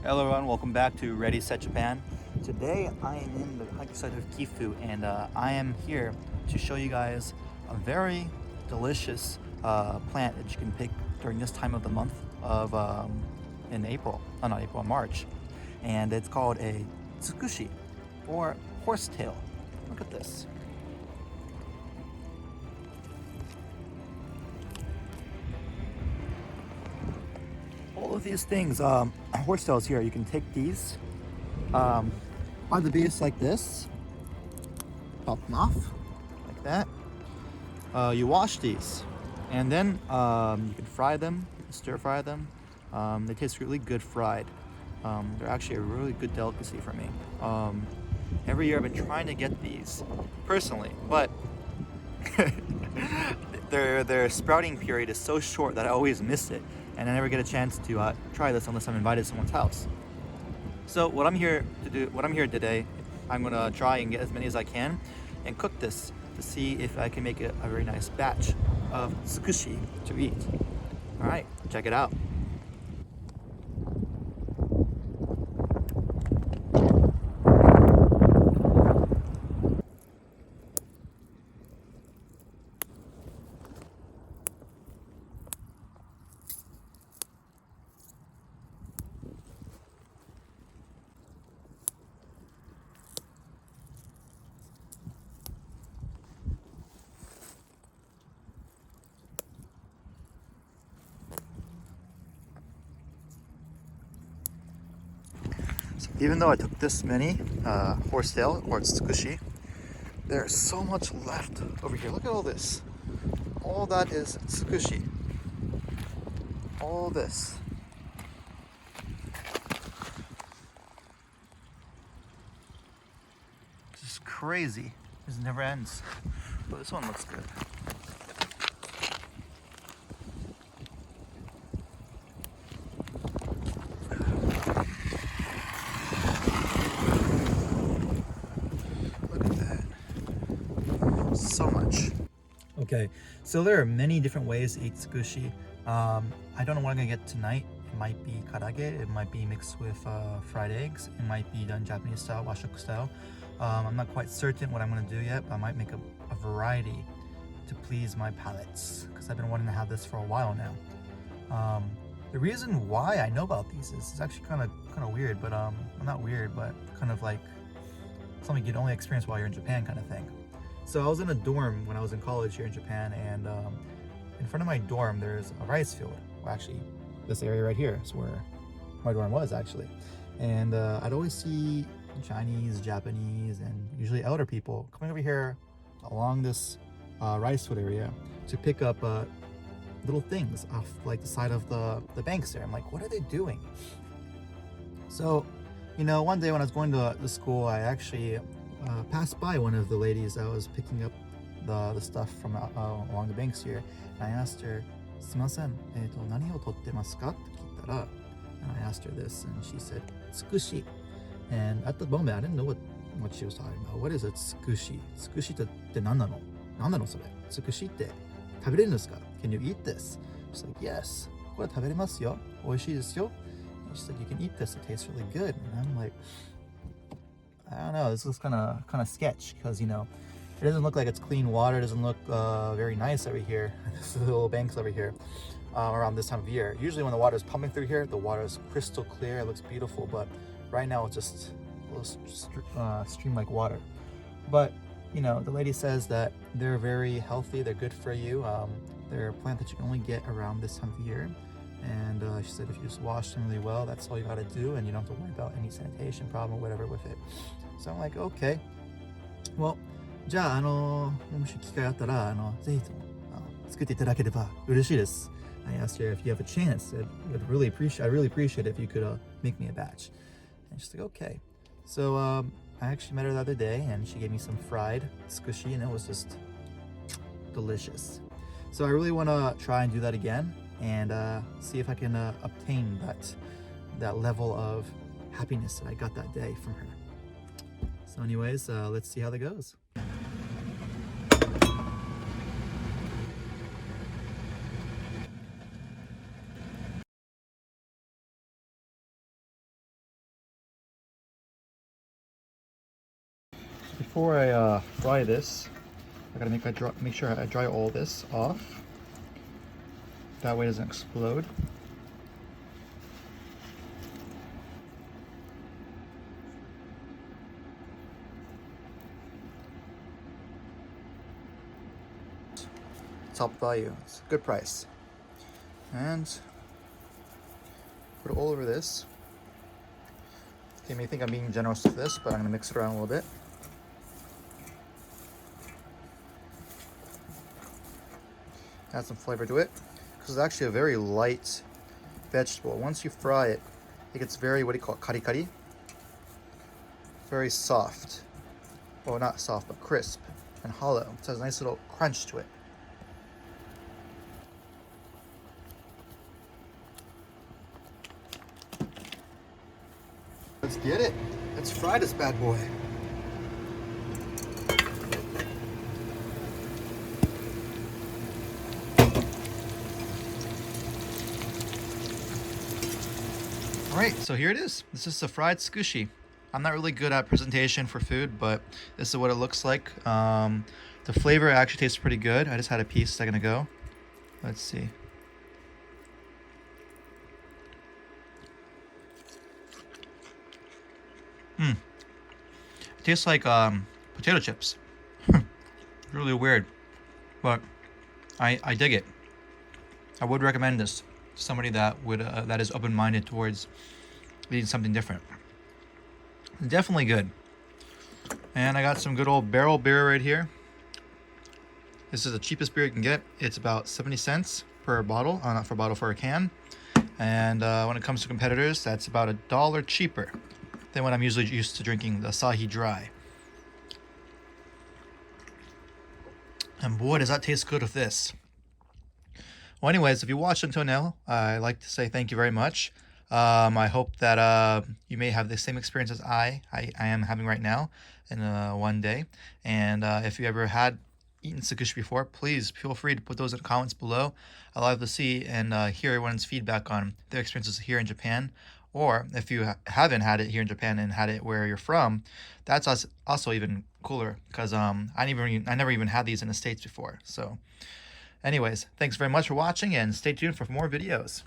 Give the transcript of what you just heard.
Hello everyone, welcome back to Ready Set Japan. Today I am in the countryside of Gifu and I am here to show you guys a very delicious plant that you can pick during this time of the month of in April, not April, March. And it's called a Tsukushi or horsetail. Look at this. All of these things, horsetails here, you can take these on the base like this, pop them off like that. You wash these and then you can fry them, stir fry them. They taste really good fried. They're actually a really good delicacy for me. Every year I've been trying to get these personally, but their sprouting period is so short that I always miss it, and I never get a chance to try this unless I'm invited to someone's house. So what I'm here today, I'm gonna try and get as many as I can and cook this to see if I can make a very nice batch of tsukushi to eat. All right, check it out. So even though I took this many horsetail or tsukushi, there's so much left over here. Look at all this. All that is tsukushi. All this. Just crazy. This never ends. But this one looks good. So much. Okay, so there are many different ways to eat tsukushi. I don't know what I'm gonna get tonight. It might be karage, it might be mixed with fried eggs, it might be done Japanese style, washoku style. I'm not quite certain what I'm gonna do yet, but I might make a variety to please my palates, because I've been wanting to have this for a while now. The reason why I know about these is actually kind of weird, but well, not weird, but kind of like something you'd only experience while you're in Japan kind of thing. So I was in a dorm when I was in college here in Japan, and in front of my dorm there's a rice field. Well, actually, this area right here is where my dorm was actually. And I'd always see Chinese, Japanese, and usually elder people coming over here along this rice field area to pick up little things off like the side of the banks there. I'm like, what are they doing? So, you know, one day when I was going to the school, I actually passed by one of the ladies that was picking up the stuff from along the banks here, and I asked her, "Sumimasen, 何を取ってますか?" って聞いたら, and I asked her this, and she said, "Tsukushi." And at the moment, I didn't know what she was talking about. What is a tsukushi? Tsukushi って何なの? 何なのそれ? Tsukushi って食べれるんですか? Can you eat this? She's like, yes. これ食べれますよ. 美味しいですよ. And she said, you can eat this. It tastes really good. And I'm like, I don't know, this looks kind of sketch, because, you know, it doesn't look like it's clean water. It doesn't look very nice over here. This little banks over here around this time of year. Usually when the water is pumping through here, the water is crystal clear. It looks beautiful, but right now it's just a little stream-like water. But, you know, the lady says that they're very healthy. They're good for you. They're a plant that you can only get around this time of year. And she said if you just wash them really well, that's all you got to do, and you don't have to worry about any sanitation problem or whatever with it. So I'm like, okay. Well, じゃあ、もし機会あったら、ぜひとも作っていただければ嬉しいです。I asked her if you have a chance. I'd really appreciate it if you could make me a batch. And she's like, okay. So I actually met her the other day, and she gave me some fried tsukushi, and it was just delicious. So I really want to try and do that again, and see if I can obtain that level of happiness that I got that day from her. So anyways, let's see how that goes. before I fry this, I gotta make sure I dry all this off. That way it doesn't explode. Top value, it's a good price. And put it all over this. You may think I'm being generous with this, but I'm gonna mix it around a little bit. Add some flavor to it, because it's actually a very light vegetable. Once you fry it, it gets very, what do you call it, kari kari? Very soft. Well, not soft, but crisp and hollow. It has a nice little crunch to it. Let's get it. Let's fry this bad boy. All right, so here it is. This is the fried tsukushi. I'm not really good at presentation for food, but this is what it looks like. The flavor actually tastes pretty good. I just had a piece a second ago. Let's see. It tastes like potato chips. Really weird, but I dig it. I would recommend this to somebody that is open-minded towards eating something different. Definitely good. And I got some good old barrel beer right here. This is the cheapest beer you can get. It's about 70 cents per bottle, not for a bottle, for a can. And when it comes to competitors, that's about $1 cheaper than what I'm usually used to drinking, the Asahi Dry. And boy, does that taste good with this. Well, anyways, if you watched until now, I'd like to say thank you very much. I hope that you may have the same experience as I am having right now in one day. And if you ever had eaten tsukushi before, please feel free to put those in the comments below. I'd love to see and hear everyone's feedback on their experiences here in Japan. Or if you haven't had it here in Japan and had it where you're from, that's also even cooler, because I never even had these in the States before. So anyways, thanks very much for watching, and stay tuned for more videos.